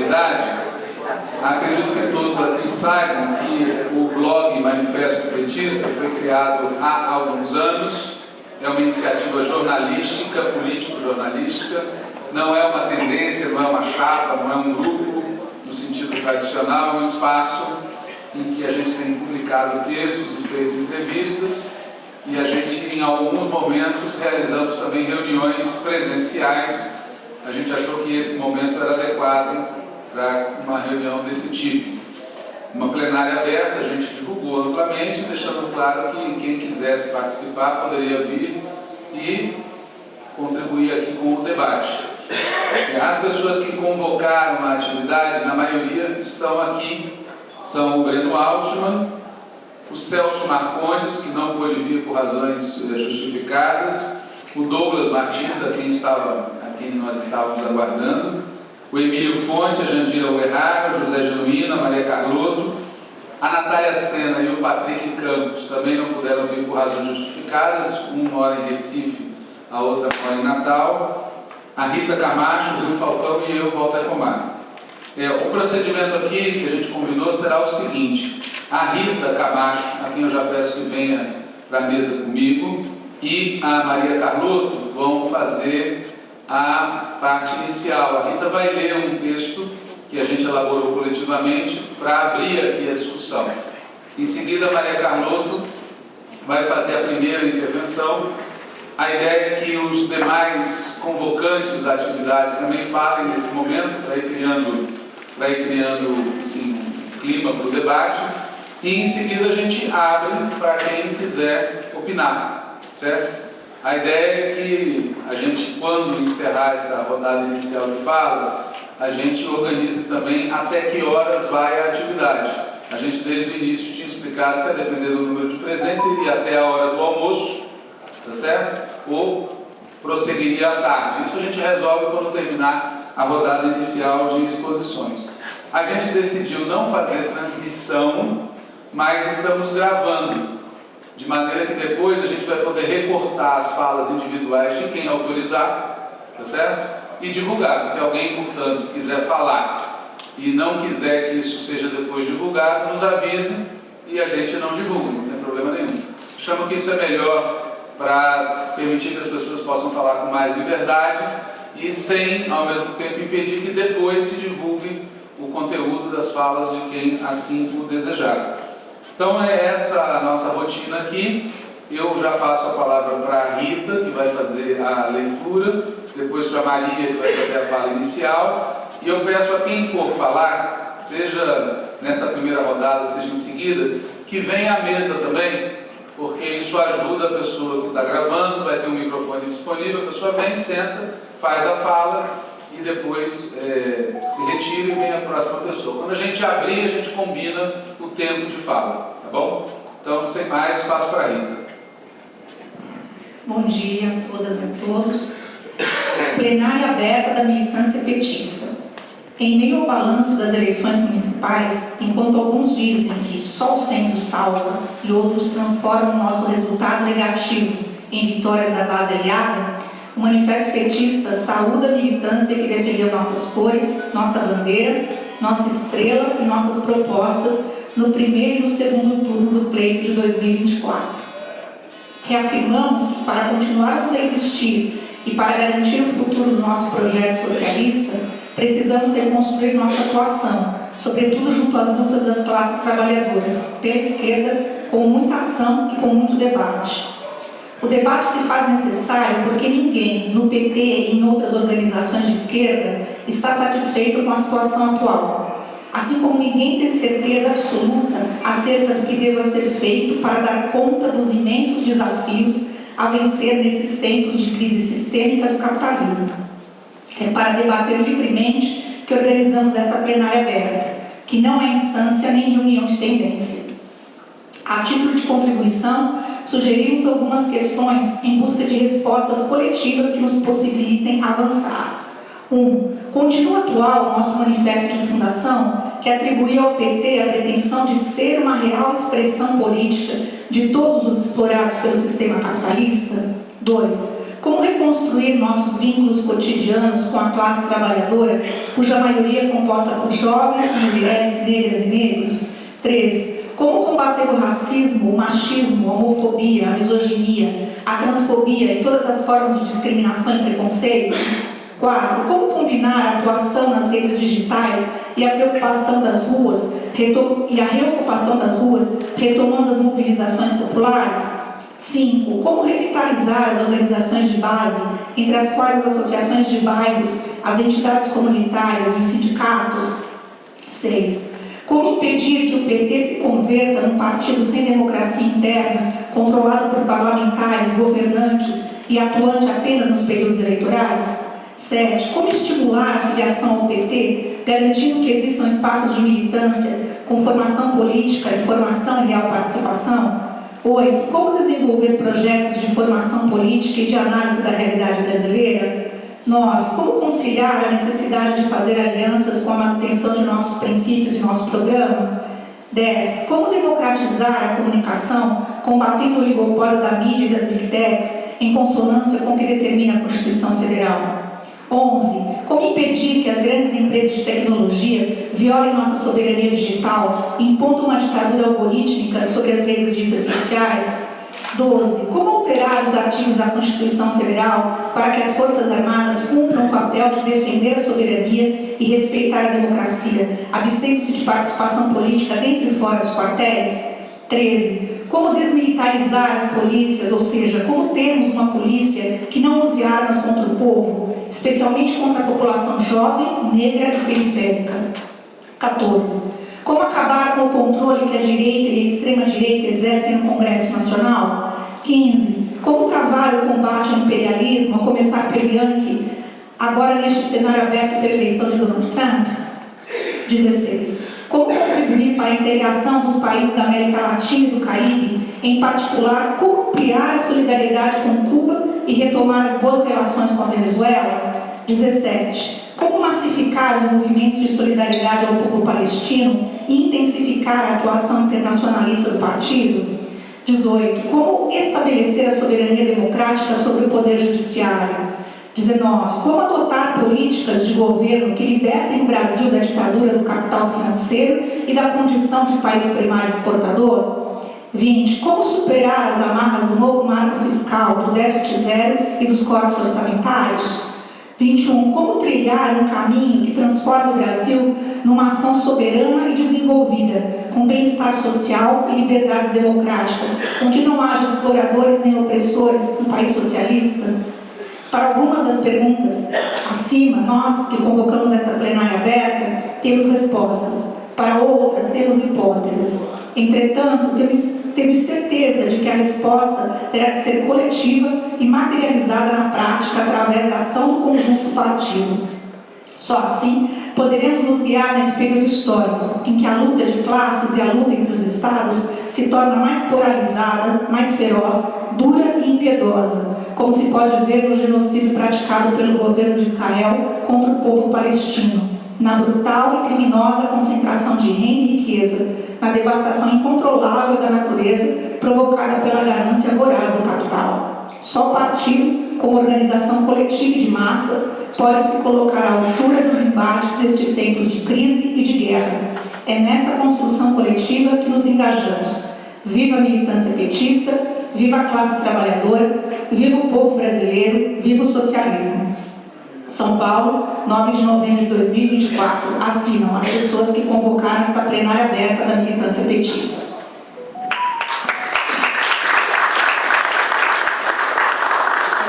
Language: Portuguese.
atividade, acredito que todos aqui saibam que o blog Manifesto Petista foi criado há alguns anos. É uma iniciativa jornalística, político-jornalística, não é uma tendência, não é uma chapa, não é um grupo no sentido tradicional, é um espaço em que a gente tem publicado textos e feito entrevistas, e a gente, em alguns momentos, realizamos também reuniões presenciais. A gente achou que esse momento era adequado para uma reunião desse tipo. Uma plenária aberta, a gente divulgou amplamente, deixando claro que quem quisesse participar poderia vir e contribuir aqui com o debate. As pessoas que convocaram a atividade, na maioria, estão aqui. São o Breno Altman, o Celso Marcondes, que não pôde vir por razões justificadas, o Douglas Martins, a quem nós estávamos aguardando, o Emílio Fonte, a Jandira Uerrara, o José Genuíno, a Maria Carlotto, a Natália Sena e o Patrick Campos também não puderam vir por razões justificadas, um mora em Recife, a outra mora em Natal, a Rita Camacho, o Rio Falcão e eu, Walter Romar. O procedimento aqui que a gente combinou será o seguinte: a Rita Camacho, a quem eu já peço que venha para a mesa comigo, e a Maria Carlotto vão fazer a parte inicial. A Rita vai ler um texto que a gente elaborou coletivamente para abrir aqui a discussão. Em seguida, a Maria Carlotto vai fazer a primeira intervenção. A ideia é que os demais convocantes da atividade também falem nesse momento, para ir criando assim, um clima para o debate. E em seguida a gente abre para quem quiser opinar, certo? A ideia é que a gente, quando encerrar essa rodada inicial de falas, a gente organize também até que horas vai a atividade. A gente desde o início tinha explicado que, a depender do número de presentes, iria até a hora do almoço, tá certo? Ou prosseguiria à tarde. Isso a gente resolve quando terminar a rodada inicial de exposições. A gente decidiu não fazer transmissão, mas estamos gravando, de maneira que depois a gente vai poder recortar as falas individuais de quem autorizar, tá certo? E divulgar. Se alguém, portanto, quiser falar e não quiser que isso seja depois divulgado, nos avise e a gente não divulga, não tem problema nenhum. Chamo que isso é melhor para permitir que as pessoas possam falar com mais liberdade e sem, ao mesmo tempo, impedir que depois se divulgue o conteúdo das falas de quem assim o desejar. Então é essa a nossa rotina aqui. Eu já passo a palavra para a Rita, que vai fazer a leitura, depois para a Maria, que vai fazer a fala inicial, e eu peço a quem for falar, seja nessa primeira rodada, seja em seguida, que venha à mesa também, porque isso ajuda a pessoa que está gravando, vai ter um microfone disponível, a pessoa vem, senta, faz a fala e depois se retira e vem a próxima pessoa. Quando a gente abrir, a gente combina o tempo de fala, tá bom? Então, sem mais, passo para a Rita. Bom dia a todas e todos. Plenária aberta da militância petista. Em meio ao balanço das eleições municipais, enquanto alguns dizem que só o centro salva e outros transformam o nosso resultado negativo em vitórias da base aliada, o Manifesto Petista saúda a militância que defendeu nossas cores, nossa bandeira, nossa estrela e nossas propostas no primeiro e no segundo turno do pleito de 2024. Reafirmamos que, para continuarmos a existir e para garantir o futuro do nosso projeto socialista, precisamos reconstruir nossa atuação, sobretudo junto às lutas das classes trabalhadoras, pela esquerda, com muita ação e com muito debate. O debate se faz necessário porque ninguém, no PT e em outras organizações de esquerda, está satisfeito com a situação atual. Assim como ninguém tem certeza absoluta acerca do que deva ser feito para dar conta dos imensos desafios a vencer nesses tempos de crise sistêmica do capitalismo. É para debater livremente que organizamos essa plenária aberta, que não é instância nem reunião de tendência. A título de contribuição, sugerimos algumas questões em busca de respostas coletivas que nos possibilitem avançar. 1. Continua atual o nosso manifesto de fundação, que atribuía ao PT a pretensão de ser uma real expressão política de todos os explorados pelo sistema capitalista? 2. Como reconstruir nossos vínculos cotidianos com a classe trabalhadora, cuja maioria é composta por jovens, mulheres, negras e negros? 3. Como combater o racismo, o machismo, a homofobia, a misoginia, a transfobia e todas as formas de discriminação e preconceito? 4. Como combinar a atuação nas redes digitais e a preocupação das ruas, e a reocupação das ruas, retomando as mobilizações populares? 5. Como revitalizar as organizações de base, entre as quais as associações de bairros, as entidades comunitárias e os sindicatos? 6. Como impedir que o PT se converta num partido sem democracia interna, controlado por parlamentares, governantes e atuante apenas nos períodos eleitorais? 7. Como estimular a filiação ao PT, garantindo que existam espaços de militância com formação política, informação e real participação? 8. Como desenvolver projetos de formação política e de análise da realidade brasileira? 9. Como conciliar a necessidade de fazer alianças com a manutenção de nossos princípios e nosso programa? 10. Como democratizar a comunicação, combatendo o oligopólio da mídia e das big techs, em consonância com o que determina a Constituição Federal? 11. Como impedir que as grandes empresas de tecnologia violem nossa soberania digital, impondo uma ditadura algorítmica sobre as redes ditas sociais? 12. Como alterar os artigos da Constituição Federal para que as Forças Armadas cumpram o papel de defender a soberania e respeitar a democracia, abstendo-se de participação política dentro e fora dos quartéis? 13. Como desmilitarizar as polícias, ou seja, como termos uma polícia que não use armas contra o povo, especialmente contra a população jovem, negra e periférica? 14. Como acabar com o controle que a direita e a extrema-direita exercem no Congresso Nacional? 15. Como travar o combate ao imperialismo, a começar pelo Yankee, agora neste cenário aberto pela eleição de Donald Trump? 16. Como contribuir para a integração dos países da América Latina e do Caribe, em particular, como ampliar a solidariedade com Cuba e retomar as boas relações com a Venezuela? 17. Como massificar os movimentos de solidariedade ao povo palestino e intensificar a atuação internacionalista do partido? 18. Como estabelecer a soberania democrática sobre o poder judiciário? 19. Como adotar políticas de governo que libertem o Brasil da ditadura do capital financeiro e da condição de país primário exportador? 20. Como superar as amarras do novo marco fiscal, do déficit zero e dos cortes orçamentários? 21. Como trilhar um caminho que transforme o Brasil numa ação soberana e desenvolvida, com bem-estar social e liberdades democráticas, onde não haja exploradores nem opressores, um país socialista? Para algumas das perguntas acima, nós que convocamos esta plenária aberta, temos respostas. Para outras, temos hipóteses. Entretanto, temos certeza de que a resposta terá de ser coletiva e materializada na prática através da ação do conjunto do partido. Só assim poderemos nos guiar nesse período histórico em que a luta de classes e a luta entre os estados se torna mais polarizada, mais feroz, dura e impiedosa, como se pode ver no genocídio praticado pelo governo de Israel contra o povo palestino, na brutal e criminosa concentração de renda e riqueza, na devastação incontrolável da natureza provocada pela ganância voraz do capital. Só o partido, como organização coletiva e de massas, pode se colocar à altura dos embates destes tempos de crise e de guerra. É nessa construção coletiva que nos engajamos. Viva a militância petista, viva a classe trabalhadora, viva o povo brasileiro, viva o socialismo. São Paulo, 9 de novembro de 2024. Assinam as pessoas que convocaram esta plenária aberta da militância petista.